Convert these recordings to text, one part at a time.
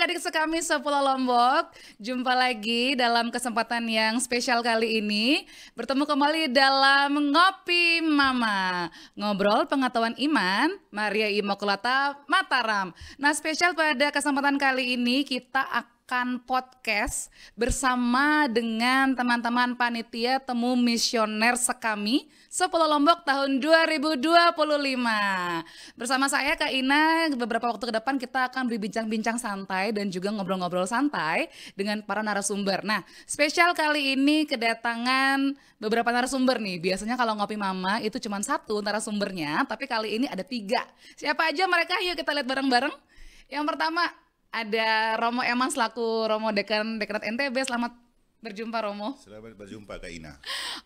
adik-adik sekami sepulau Lombok, jumpa lagi dalam kesempatan yang spesial kali ini. Bertemu kembali dalam Ngopi Mama, ngobrol pengetahuan iman, Maria Immaculata Mataram. Nah, spesial pada kesempatan kali ini kita akan podcast bersama dengan teman-teman panitia temu misioner sekami Sepulau Lombok tahun 2025. Bersama saya Kak Ina, beberapa waktu ke depan kita akan berbincang-bincang santai dan juga ngobrol-ngobrol santai dengan para narasumber. Nah, spesial kali ini kedatangan beberapa narasumber nih. Biasanya kalau Ngopi Mama itu cuma satu narasumbernya, tapi kali ini ada 3. Siapa aja mereka? Yuk kita lihat bareng-bareng. Yang pertama ada Romo Eman selaku Romo Dekanat NTB. Selamat berjumpa Romo. Selamat berjumpa Kak Ina.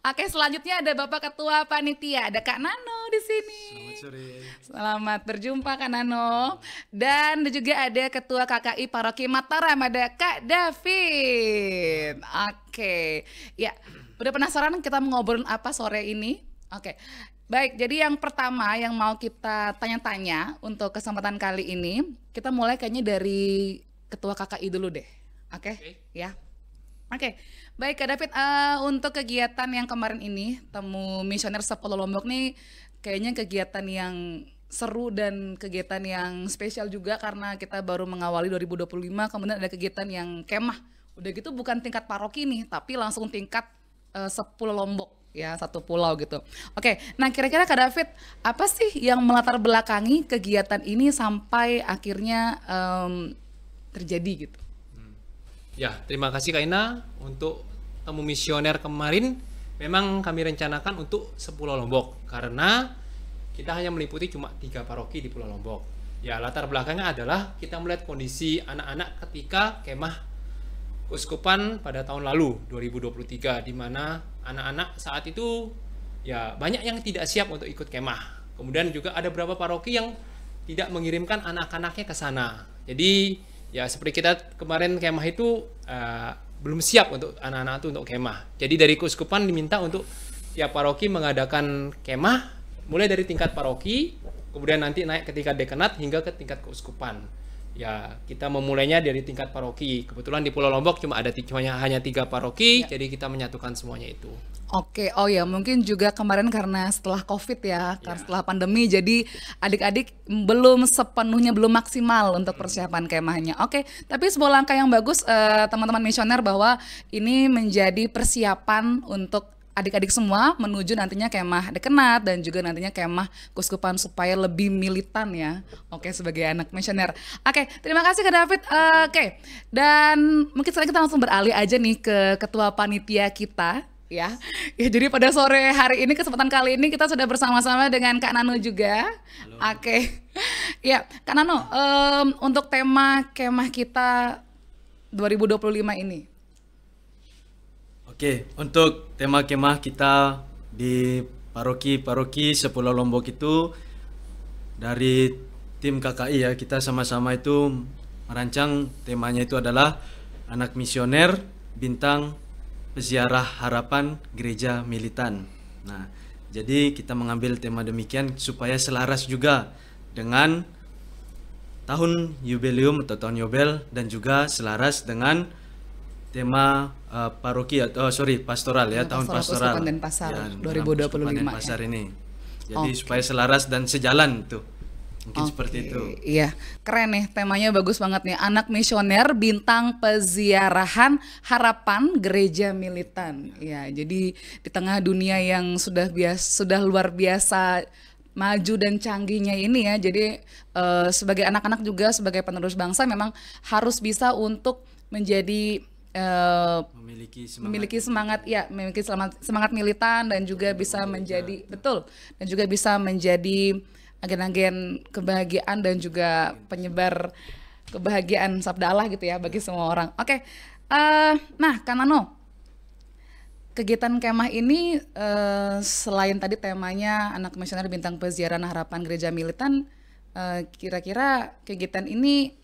Oke, selanjutnya ada Bapak Ketua Panitia, ada Kak Nano di sini. Selamat sore. Selamat berjumpa Kak Nano. Dan juga ada Ketua KKI Paroki Mataram, ada Kak David. Oke, ya udah penasaran kita mau ngobrolin apa sore ini? Oke, baik. Jadi yang pertama yang mau kita tanya-tanya untuk kesempatan kali ini, kita mulai kayaknya dari Ketua KKI dulu deh. Oke. Ya. Oke, baik Kak David, untuk kegiatan yang kemarin ini, temu misioner Sepulau Lombok nih kayaknya kegiatan yang seru dan kegiatan yang spesial juga karena kita baru mengawali 2025, kemudian ada kegiatan yang kemah. Udah gitu bukan tingkat paroki nih, tapi langsung tingkat Sepulau Lombok, ya satu pulau gitu. Oke, nah kira-kira Kak David, apa sih yang melatar belakangi kegiatan ini sampai akhirnya terjadi gitu? Ya, terima kasih Kak Ina untuk temu misioner kemarin. Memang kami rencanakan untuk Sepulau Lombok karena kita hanya meliputi cuma 3 paroki di Pulau Lombok. Ya, latar belakangnya adalah kita melihat kondisi anak-anak ketika kemah keuskupan pada tahun lalu 2023, di mana anak-anak saat itu ya banyak yang tidak siap untuk ikut kemah. Kemudian juga ada beberapa paroki yang tidak mengirimkan anak-anaknya ke sana. Jadi ya seperti kita kemarin kemah itu belum siap untuk anak-anak itu untuk kemah. Jadi dari keuskupan diminta untuk tiap paroki mengadakan kemah mulai dari tingkat paroki, kemudian nanti naik ke tingkat dekanat hingga ke tingkat keuskupan. Ya kita memulainya dari tingkat paroki. Kebetulan di Pulau Lombok hanya 3 paroki, ya. Jadi kita menyatukan semuanya itu. Oke, oh ya mungkin juga kemarin karena setelah COVID ya, karena setelah pandemi, jadi adik-adik belum sepenuhnya belum maksimal untuk persiapan kemahnya. Oke, tapi sebuah langkah yang bagus teman-teman misioner bahwa ini menjadi persiapan untuk adik-adik semua menuju nantinya kemah dekanat dan juga nantinya kemah keuskupan supaya lebih militan ya. Oke, sebagai anak misioner. Oke, terima kasih Kak David. Oke, dan mungkin sekarang kita langsung beralih aja nih ke ketua panitia kita. Ya, jadi pada sore hari ini kesempatan kali ini kita sudah bersama-sama dengan Kak Nano juga. Halo. Oke, ya Kak Nano, untuk tema kemah kita 2025 ini. Oke, untuk tema kemah kita di paroki-paroki Sepulau Lombok itu dari tim KKI ya, kita sama-sama itu merancang temanya itu adalah anak misioner bintang peziarah harapan gereja militan. Nah, jadi kita mengambil tema demikian supaya selaras juga dengan tahun jubileum atau tahun Yobel dan juga selaras dengan tema paroki atau pastoral ya, tahun pastoral dan Pasar ya, 2025 dan Pasar ya. ini. Jadi supaya selaras dan sejalan tuh. Mungkin seperti itu. Iya, keren nih temanya, bagus banget nih. Anak misioner bintang peziarahan harapan gereja militan. Ya, jadi di tengah dunia yang sudah luar biasa maju dan canggihnya ini ya. Jadi sebagai anak-anak juga sebagai penerus bangsa memang harus bisa untuk menjadi memiliki semangat militan dan juga bisa menjadi dan juga bisa menjadi agen-agen kebahagiaan dan juga penyebar kebahagiaan sabda Allah gitu ya bagi semua orang. Oke, nah Kak Nano, kegiatan kemah ini selain tadi temanya anak misioner bintang peziarahan harapan gereja militan, kira-kira kegiatan ini,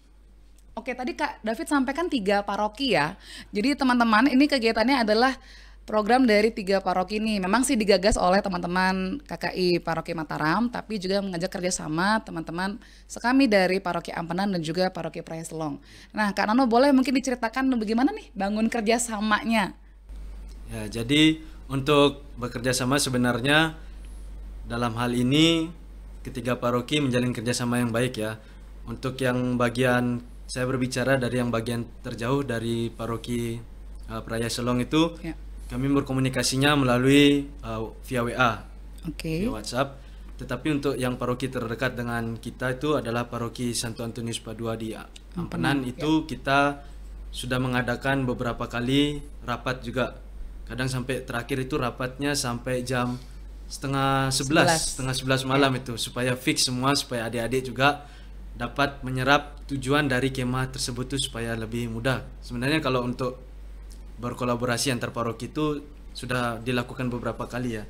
oke tadi Kak David sampaikan 3 paroki ya. Jadi teman-teman ini kegiatannya adalah program dari 3 paroki ini. Memang sih digagas oleh teman-teman KKI Paroki Mataram, tapi juga mengajak kerjasama teman-teman sekami dari Paroki Ampenan dan juga Paroki Praia Selong. Nah, Kak Nano boleh mungkin diceritakan bagaimana nih bangun kerjasamanya? Ya, jadi untuk bekerja sama sebenarnya dalam hal ini ketiga paroki menjalin kerjasama yang baik ya. Untuk yang bagian saya berbicara dari yang bagian terjauh dari Paroki Praia Selong itu, Ya. kami berkomunikasinya melalui via WA, Oke. via WhatsApp. Tetapi untuk yang paroki terdekat dengan kita itu adalah Paroki Santo Antonius Padua di Ampenan. Itu kita sudah mengadakan beberapa kali rapat juga. Kadang sampai terakhir itu rapatnya sampai jam setengah 11 malam itu, supaya fix semua, supaya adik-adik juga dapat menyerap tujuan dari kemah tersebut tuh supaya lebih mudah. Sebenarnya kalau untuk berkolaborasi antar paroki itu sudah dilakukan beberapa kali ya,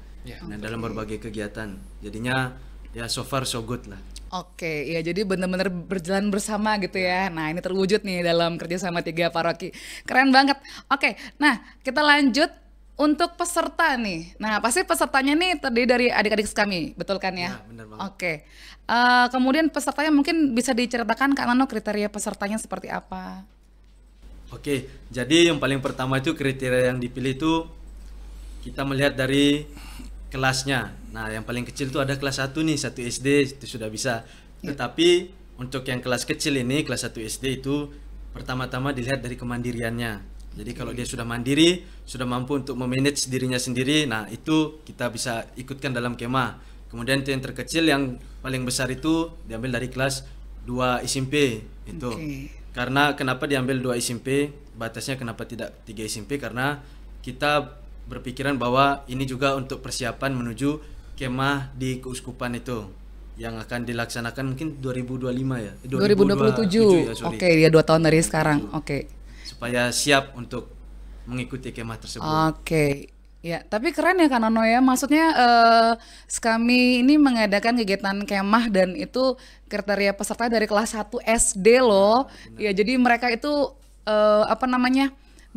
dalam berbagai kegiatan. Jadinya ya so far so good lah. Oke, ya jadi benar-benar berjalan bersama gitu ya. Nah, ini terwujud nih dalam kerjasama 3 paroki. Keren banget. Oke, nah kita lanjut untuk peserta nih. Nah, pasti pesertanya nih terdiri dari adik-adik kami, betul kan ya? Ya, benar banget. Oke. Kemudian pesertanya mungkin bisa diceritakan Kak Nano kriteria pesertanya seperti apa? Oke, jadi yang paling pertama itu kriteria yang dipilih itu kita melihat dari kelasnya. Nah, yang paling kecil itu ada kelas 1 nih, 1 SD itu sudah bisa. Tetapi untuk yang kelas kecil ini, kelas 1 SD itu pertama-tama dilihat dari kemandiriannya. Jadi kalau dia sudah mandiri, sudah mampu untuk memanage dirinya sendiri, nah itu kita bisa ikutkan dalam kemah. Kemudian itu yang terkecil, yang paling besar itu diambil dari kelas 2 SMP itu. Oke. Karena kenapa diambil 2 SMP, batasnya kenapa tidak 3 SMP, karena kita berpikiran bahwa ini juga untuk persiapan menuju kemah di keuskupan itu yang akan dilaksanakan mungkin 2025 ya. 2027. ya, sorry. Oke, dia 2 tahun dari sekarang. Oke. Supaya siap untuk mengikuti kemah tersebut. Oke. Ya, tapi keren ya Kak Nono ya. Maksudnya kami ini mengadakan kegiatan kemah dan itu kriteria peserta dari kelas 1 SD loh. Ya, jadi mereka itu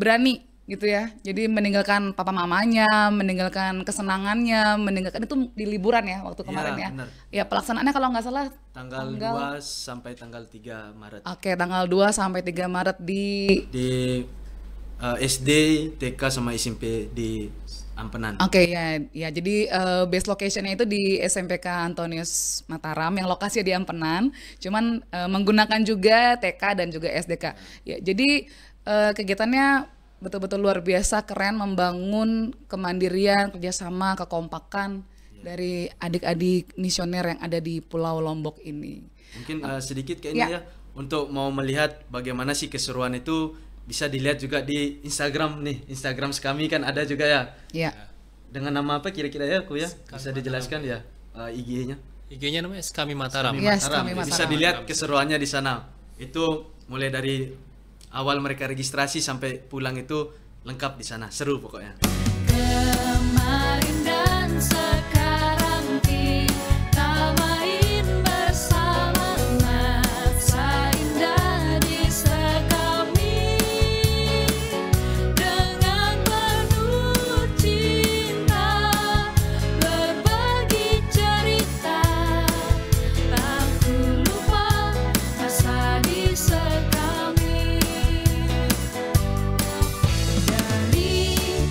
berani gitu ya. Jadi meninggalkan papa mamanya, meninggalkan kesenangannya, meninggalkan itu di liburan ya waktu kemarin ya. Benar. Ya, pelaksanaannya kalau nggak salah Tanggal 2 sampai tanggal 3 Maret. Oke, tanggal 2 sampai 3 Maret di SD, TK sama SMP di Ampenan. Oke, ya jadi base locationnya itu di SMPK Antonius Mataram yang lokasinya di Ampenan, cuman menggunakan juga TK dan juga SDK. Ya, jadi kegiatannya betul-betul luar biasa, keren, membangun kemandirian, kerjasama, kekompakan dari adik-adik misioner yang ada di Pulau Lombok ini. Mungkin sedikit kayaknya ya, untuk mau melihat bagaimana sih keseruan itu bisa dilihat juga di Instagram nih. Instagram kami kan ada juga ya. Ya. Dengan nama apa kira-kira ya aku ya? Bisa dijelaskan ya IG-nya? IG-nya namanya Skami Mataram. Iya, Skami Mataram. Bisa dilihat keseruannya di sana. Itu mulai dari awal mereka registrasi sampai pulang itu lengkap di sana. Seru pokoknya. Kemarin dan sekarang kita main bersama, masa indah di sekami dengan penuh cinta, berbagi cerita, tak ku lupa masa di sekami. Dari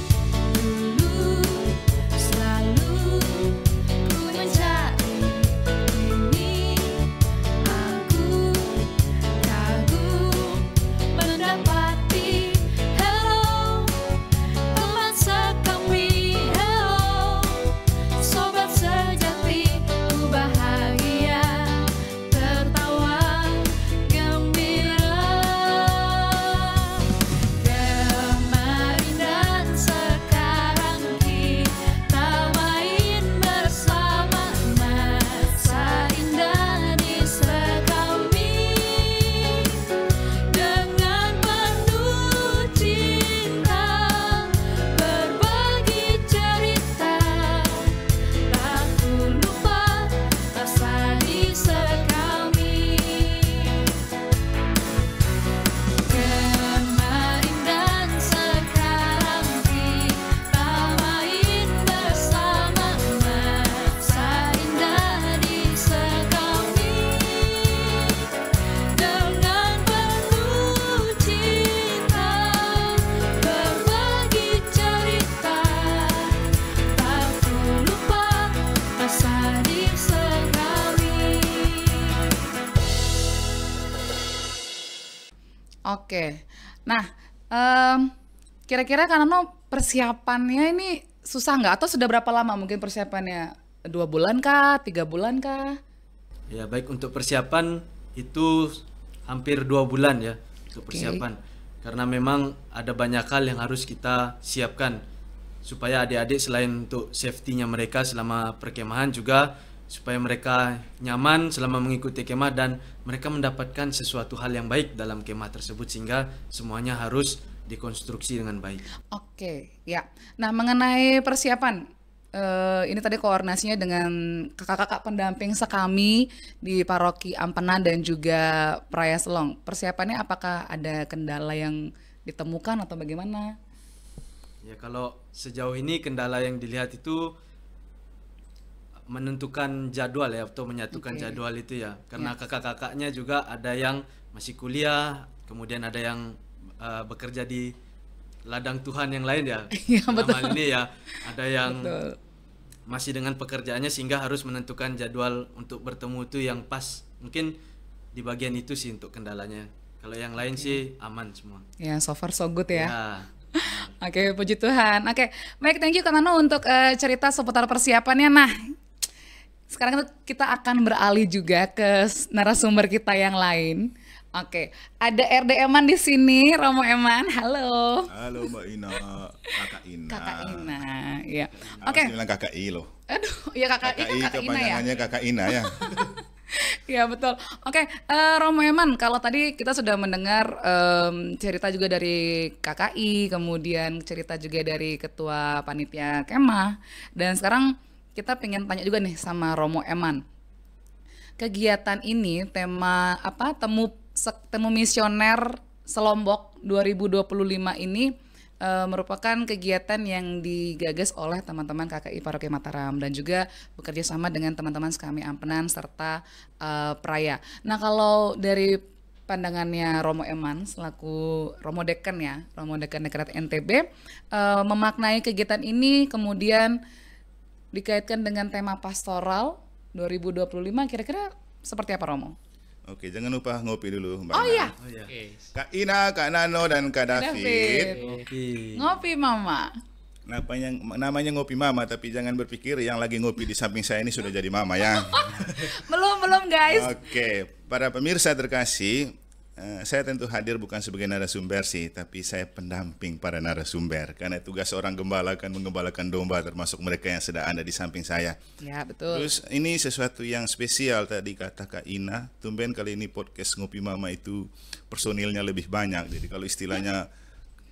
Oke. Nah, kira-kira Kak Nano persiapannya ini susah nggak? Atau sudah berapa lama mungkin persiapannya? 2 bulan kah? 3 bulan kah? Ya, baik untuk persiapan itu hampir 2 bulan ya untuk Oke. persiapan. Karena memang ada banyak hal yang harus kita siapkan supaya adik-adik selain untuk safety-nya mereka selama perkemahan juga supaya mereka nyaman selama mengikuti kemah dan mereka mendapatkan sesuatu hal yang baik dalam kemah tersebut sehingga semuanya harus dikonstruksi dengan baik. Oke, ya. Nah, mengenai persiapan, ini tadi koordinasinya dengan kakak-kakak pendamping sekami di Paroki Ampenan dan juga Praia Selong. Persiapannya apakah ada kendala yang ditemukan atau bagaimana? Ya, kalau sejauh ini kendala yang dilihat itu menentukan jadwal ya atau menyatukan Oke. jadwal itu ya. Karena kakak-kakaknya juga ada yang masih kuliah, kemudian ada yang bekerja di ladang Tuhan yang lain ya. Iya, Dalam betul. hal ini ya, ada yang Betul. masih dengan pekerjaannya sehingga harus menentukan jadwal untuk bertemu itu yang pas. Mungkin di bagian itu sih untuk kendalanya. Kalau yang lain sih aman semua. Ya, so far so good ya. Ya. Oke, puji Tuhan. Oke, baik, thank you Kak Nano untuk cerita seputar persiapannya. Nah, sekarang kita akan beralih juga ke narasumber kita yang lain. Oke, ada RD Eman di sini, Romo Eman. Halo. Halo Mbak Ina, Kakak Ina. Kakak Ina, ya. Harus Oke. bilang Kakak I loh. Aduh, ya Kakak I kan Kakak Ina ya. kepanjangannya Kakak Ina ya. Ya betul. Oke, Romo Eman, kalau tadi kita sudah mendengar cerita juga dari KKI, kemudian cerita juga dari Ketua Panitia Kemah, dan sekarang kita pengen tanya juga nih sama Romo Eman. Kegiatan ini tema apa? Temu misioner Selombok 2025 ini merupakan kegiatan yang digagas oleh teman-teman KKI Paroki Mataram dan juga bekerja sama dengan teman-teman sekami Ampenan serta Praia. Nah, kalau dari pandangannya Romo Eman selaku Romo Deken ya, Romo Deken Dekret NTB, memaknai kegiatan ini kemudian dikaitkan dengan tema pastoral 2025, kira-kira seperti apa Romo? Oke, jangan lupa ngopi dulu Mbak Oh Ina. iya, Oh ya. Oke. Kak Ina, Kak Nano, dan Kak David. David. Oke. Ngopi Mama. Namanya ngopi mama, tapi jangan berpikir yang lagi ngopi di samping saya ini sudah jadi mama ya. Belum guys. Oke, para pemirsa terkasih, saya tentu hadir bukan sebagai narasumber sih, tapi saya pendamping para narasumber. Karena tugas seorang gembala kan menggembalakan domba, termasuk mereka yang sedang ada di samping saya. Ya betul. Terus ini sesuatu yang spesial tadi kata Kak Ina. Tumben kali ini podcast Ngopi Mama itu personilnya lebih banyak. Jadi kalau istilahnya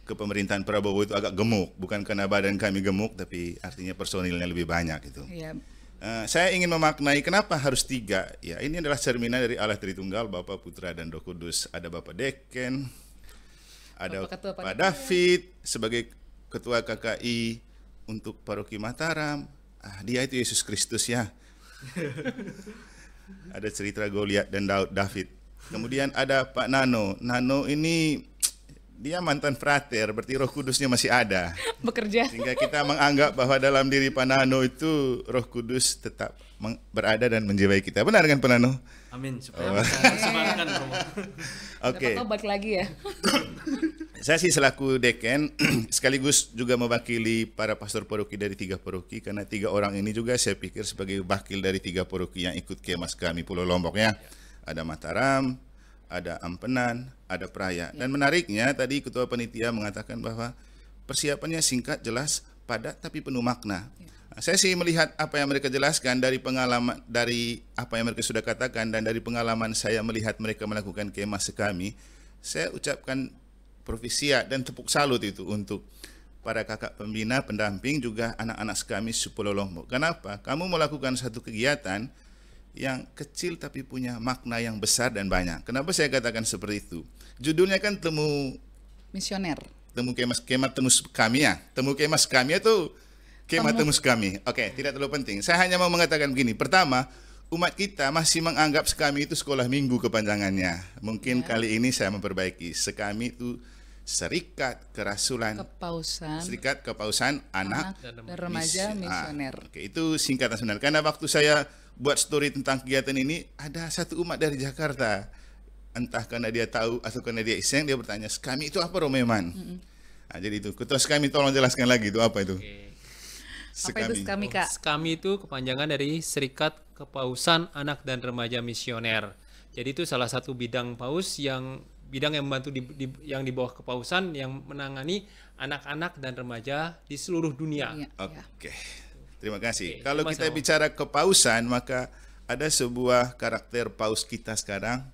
kepemerintahan Prabowo itu agak gemuk, bukan karena badan kami gemuk, tapi artinya personilnya lebih banyak gitu. Iya. Saya ingin memaknai kenapa harus 3. Ya, ini adalah cerminan dari Allah Tritunggal, Bapa, Putra, dan Roh Kudus. Ada Bapak Deken, ada Bapak Ketua Pak Panitia. David sebagai Ketua KKI untuk Paroki Mataram. Dia itu Yesus Kristus ya. Ada cerita Goliat dan David. Kemudian ada Pak Nano. Nano ini dia mantan frater, berarti Roh Kudusnya masih ada. Bekerja. Sehingga kita menganggap bahwa dalam diri Pak Nano itu Roh Kudus tetap berada dan menjiwai kita. Benar kan Pak Nano? Amin supaya bisa semangatkan Romo. Oke. Siapa tahu balik lagi ya. Saya sih selaku deken sekaligus juga mewakili para pastor paroki dari 3 paroki, karena 3 orang ini juga saya pikir sebagai wakil dari 3 paroki yang ikut kemas kami Pulau Lombok ya. Ada Mataram, ada Ampenan, ada Praia. Dan menariknya tadi Ketua Panitia mengatakan bahwa persiapannya singkat, jelas, padat tapi penuh makna. Saya sih melihat apa yang mereka jelaskan dari pengalaman, dari apa yang mereka sudah katakan, dan dari pengalaman saya melihat mereka melakukan kemah sekami, saya ucapkan profisia dan tepuk salut itu untuk para kakak pembina, pendamping, juga anak-anak sekami Pulau Lombok. Kenapa? Kamu melakukan satu kegiatan yang kecil tapi punya makna yang besar dan banyak. Kenapa saya katakan seperti itu? Judulnya kan temu Misioner. kemas kami ya. Temu kemas kami itu kemah temu kami. Oke, tidak terlalu penting. Saya hanya mau mengatakan begini. Pertama, umat kita masih menganggap sekami itu sekolah minggu kepanjangannya. Mungkin kali ini saya memperbaiki. Sekami itu Serikat Kerasulan, Serikat Kepausan Anak dan Remaja Misioner. Oke, itu singkatan sebenarnya. Karena waktu saya buat story tentang kegiatan ini, ada satu umat dari Jakarta entah karena dia tahu atau karena dia iseng, dia bertanya, SKAMI itu apa Romeman? Nah, jadi itu, Ketua SKAMI tolong jelaskan lagi itu apa itu? Apa itu SKAMI, Kak? SKAMI itu kepanjangan dari Serikat Kepausan Anak dan Remaja Misioner. Jadi itu salah satu bidang paus yang membantu yang di bawah kepausan yang menangani anak-anak dan remaja di seluruh dunia. Iya, iya. Oke, terima kasih. Oke, Kalau kita bicara kepausan, maka ada sebuah karakter paus kita sekarang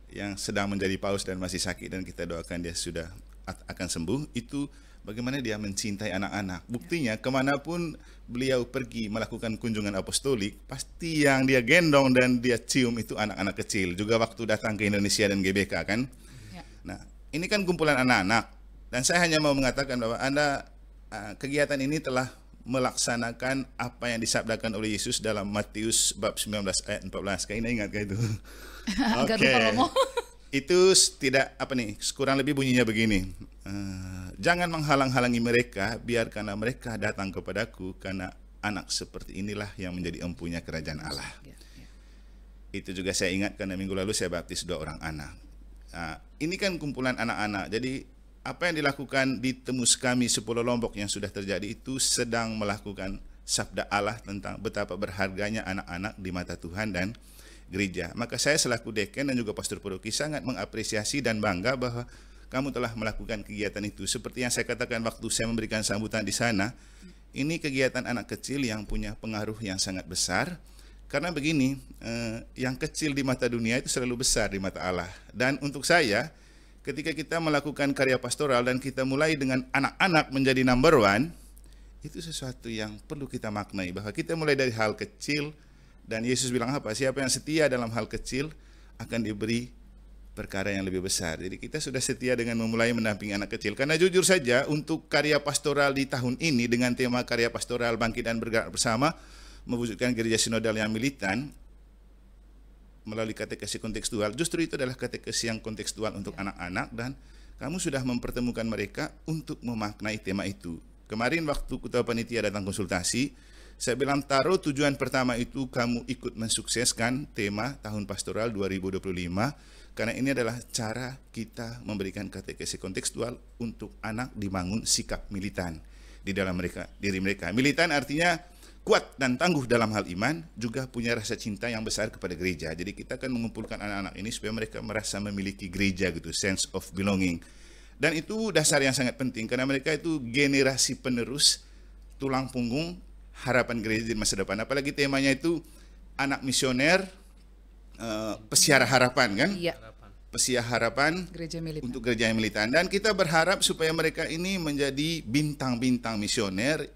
yang sedang menjadi paus dan masih sakit, dan kita doakan dia sudah akan sembuh. Itu bagaimana dia mencintai anak-anak. Buktinya kemanapun beliau pergi melakukan kunjungan apostolik, pasti yang dia gendong dan dia cium itu anak-anak kecil. Juga waktu datang ke Indonesia dan GBK kan. Ya. Nah, ini kan kumpulan anak-anak, dan saya hanya mau mengatakan bahwa kegiatan ini telah melaksanakan apa yang disabdakan oleh Yesus dalam Matius bab 19 ayat 14. Kayaknya ingat gak itu? Agak lupa, Romo. Itu tidak kurang lebih bunyinya begini. Jangan menghalang-halangi mereka, biarkanlah mereka datang kepadaku, karena anak seperti inilah yang menjadi empunya kerajaan Allah. Ya, ya. Itu juga saya ingat karena minggu lalu saya baptis 2 orang anak. Ini kan kumpulan anak-anak. Jadi apa yang dilakukan di Temu SKAMI 10 Lombok yang sudah terjadi itu sedang melakukan sabda Allah tentang betapa berharganya anak-anak di mata Tuhan dan gereja. Maka saya selaku deken dan juga pastor paroki sangat mengapresiasi dan bangga bahwa kamu telah melakukan kegiatan itu. Seperti yang saya katakan waktu saya memberikan sambutan di sana, ini kegiatan anak kecil yang punya pengaruh yang sangat besar. Karena begini, yang kecil di mata dunia itu selalu besar di mata Allah. Dan untuk saya, ketika kita melakukan karya pastoral dan kita mulai dengan anak-anak menjadi number one, itu sesuatu yang perlu kita maknai, bahwa kita mulai dari hal kecil. Dan Yesus bilang apa? Siapa yang setia dalam hal kecil akan diberi perkara yang lebih besar. Jadi kita sudah setia dengan memulai mendampingi anak kecil. Karena jujur saja, untuk karya pastoral di tahun ini dengan tema karya pastoral bangkit dan bergerak bersama, mewujudkan gereja sinodal yang militan melalui katekesi kontekstual, justru itu adalah katekesi yang kontekstual untuk anak-anak, dan kamu sudah mempertemukan mereka untuk memaknai tema itu. Kemarin waktu ketua panitia datang konsultasi, saya bilang taruh tujuan pertama itu kamu ikut mensukseskan tema tahun pastoral 2025, karena ini adalah cara kita memberikan katekesi kontekstual untuk anak dibangun sikap militan di dalam diri mereka. Militan artinya kuat dan tangguh dalam hal iman, juga punya rasa cinta yang besar kepada gereja. Jadi kita akan mengumpulkan anak-anak ini supaya mereka merasa memiliki gereja gitu, sense of belonging. Dan itu dasar yang sangat penting, karena mereka itu generasi penerus, tulang punggung harapan gereja di masa depan. Apalagi temanya itu anak misioner, pesiara harapan kan? Iya. Pesiara harapan Gereja militan. untuk gereja yang militan. Dan kita berharap supaya mereka ini menjadi bintang-bintang misioner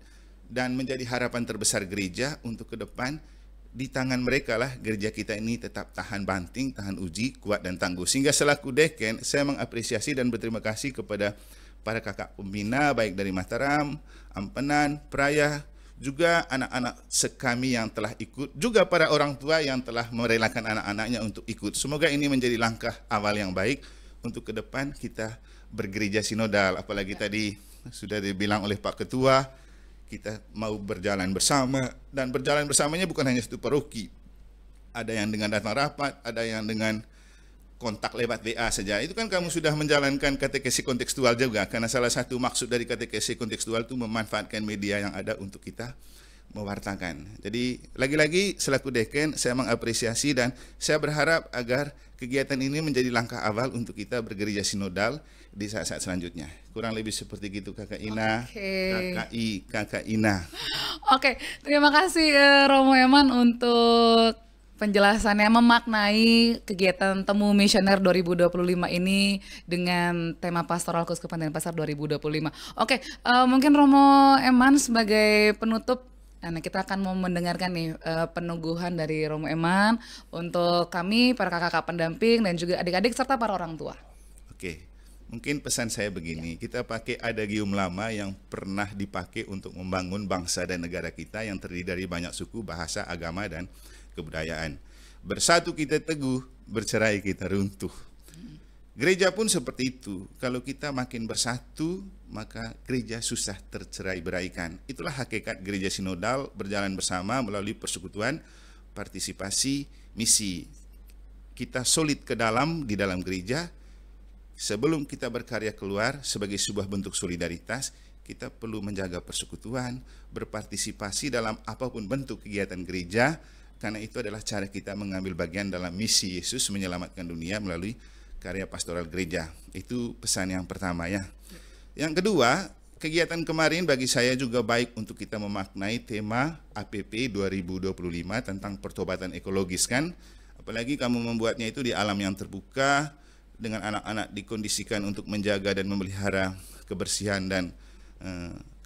dan menjadi harapan terbesar gereja untuk ke depan. Di tangan mereka lah gereja kita ini tetap tahan banting, tahan uji, kuat dan tangguh. Sehingga selaku deken, saya mengapresiasi dan berterima kasih kepada para kakak pembina, baik dari Mataram, Ampenan, Praya, juga anak-anak SKAMI yang telah ikut, juga para orang tua yang telah merelakan anak-anaknya untuk ikut. Semoga ini menjadi langkah awal yang baik untuk ke depan kita bergereja sinodal. Apalagi tadi sudah dibilang oleh Pak Ketua, kita mau berjalan bersama, dan berjalan bersamanya bukan hanya satu paroki. Ada yang dengan datang rapat, ada yang dengan kontak lewat WA saja. Itu kan kamu sudah menjalankan katekesi kontekstual juga, karena salah satu maksud dari katekesi kontekstual itu memanfaatkan media yang ada untuk kita mewartakan. Jadi lagi-lagi selaku deken saya mengapresiasi, dan saya berharap agar kegiatan ini menjadi langkah awal untuk kita bergereja sinodal di saat-saat selanjutnya. Kurang lebih seperti gitu Kakak Ina, Kakak Ina. Oke, terima kasih Romo Eman untuk penjelasannya, memaknai kegiatan Temu Misioner 2025 ini dengan tema Pastoral Keuskupan Denpasar 2025. Oke, mungkin Romo Eman sebagai penutup, nah kita akan mau mendengarkan nih peneguhan dari Romo Eman untuk kami, para kakak-kakak pendamping, dan juga adik-adik serta para orang tua. Oke. Mungkin pesan saya begini, kita pakai adagium lama yang pernah dipakai untuk membangun bangsa dan negara kita yang terdiri dari banyak suku, bahasa, agama, dan kebudayaan. Bersatu kita teguh, bercerai kita runtuh. Gereja pun seperti itu. Kalau kita makin bersatu, maka gereja susah tercerai-beraikan. Itulah hakikat gereja sinodal, berjalan bersama melalui persekutuan, partisipasi, misi. kita solid ke dalam di dalam gereja, sebelum kita berkarya keluar sebagai sebuah bentuk solidaritas, kita perlu menjaga persekutuan, berpartisipasi dalam apapun bentuk kegiatan gereja, karena itu adalah cara kita mengambil bagian dalam misi Yesus menyelamatkan dunia melalui karya pastoral gereja. Itu pesan yang pertama ya. Yang kedua, kegiatan kemarin bagi saya juga baik untuk kita memaknai tema APP 2025 tentang pertobatan ekologis kan. Apalagi kamu membuatnya itu di alam yang terbuka, dengan anak-anak dikondisikan untuk menjaga dan memelihara kebersihan dan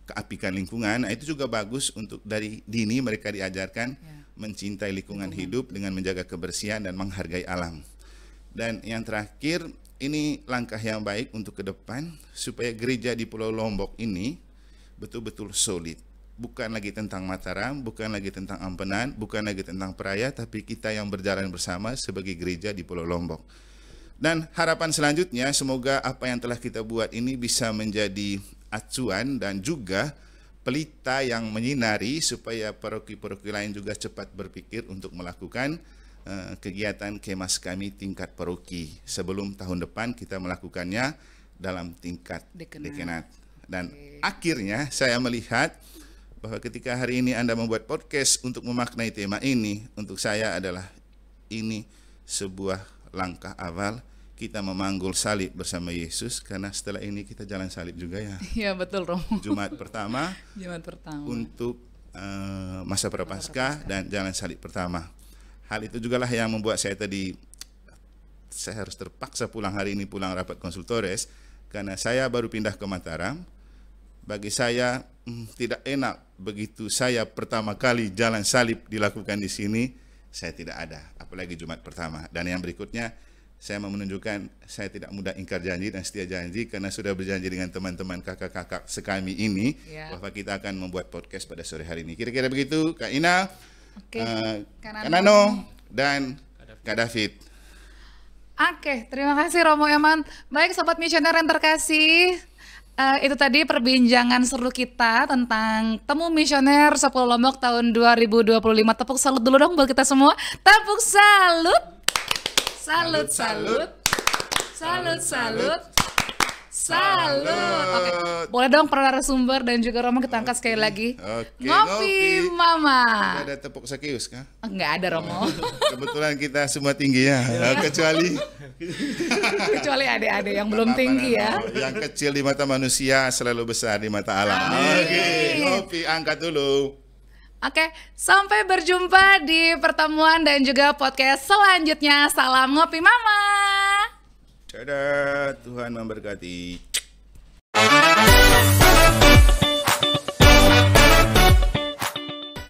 keapikan lingkungan. Nah, itu juga bagus untuk dari dini mereka diajarkan mencintai lingkungan hidup dengan menjaga kebersihan dan menghargai alam. Dan yang terakhir, ini langkah yang baik untuk ke depan supaya gereja di Pulau Lombok ini betul-betul solid. Bukan lagi tentang Mataram, bukan lagi tentang Ampenan, bukan lagi tentang Peraya, tapi kita yang berjalan bersama sebagai gereja di Pulau Lombok. Dan harapan selanjutnya, semoga apa yang telah kita buat ini bisa menjadi acuan dan juga pelita yang menyinari supaya paroki-paroki lain juga cepat berpikir untuk melakukan kegiatan kemas kami tingkat paroki. Sebelum tahun depan kita melakukannya dalam tingkat dekanat. Dan akhirnya saya melihat bahwa ketika hari ini Anda membuat podcast untuk memaknai tema ini, untuk saya adalah ini sebuah langkah awal kita memanggul salib bersama Yesus, karena setelah ini kita jalan salib juga ya. Iya betul Romo. Jumat pertama untuk masa Prapaskah dan jalan salib pertama. Hal itu juga lah yang membuat saya harus terpaksa pulang hari ini, pulang rapat konsultores, karena saya baru pindah ke Mataram. Bagi saya tidak enak begitu saya pertama kali jalan salib dilakukan di sini, saya tidak ada, apalagi Jumat pertama. Dan yang berikutnya, saya mau menunjukkan saya tidak mudah ingkar janji dan setia janji, karena sudah berjanji dengan teman-teman kakak-kakak sekami ini bahwa kita akan membuat podcast pada sore hari ini. Kira-kira begitu, Kak Ina, Kak Nano, dan Kak David. Oke, terima kasih Romo Eman. Baik Sobat Misioner yang terkasih, itu tadi perbincangan seru kita tentang Temu Misioner Sepuluh Lombok tahun 2025. Tepuk salut dulu dong buat kita semua. Tepuk salut. Salut, salut, salut, salut, salut. Oke, boleh dong para narasumber dan juga Romo kita angkat sekali lagi. Oke, ngopi Mama. Ada tepuk sakius kah? Enggak ada Romo. Kebetulan kita semua tinggi ya, kecuali adik-adik yang belum tinggi ya. Yang kecil di mata manusia selalu besar di mata alam. Oke, ngopi angkat dulu. Oke, sampai berjumpa di pertemuan dan juga podcast selanjutnya. Salam ngopi Mama. Dadah, Tuhan memberkati.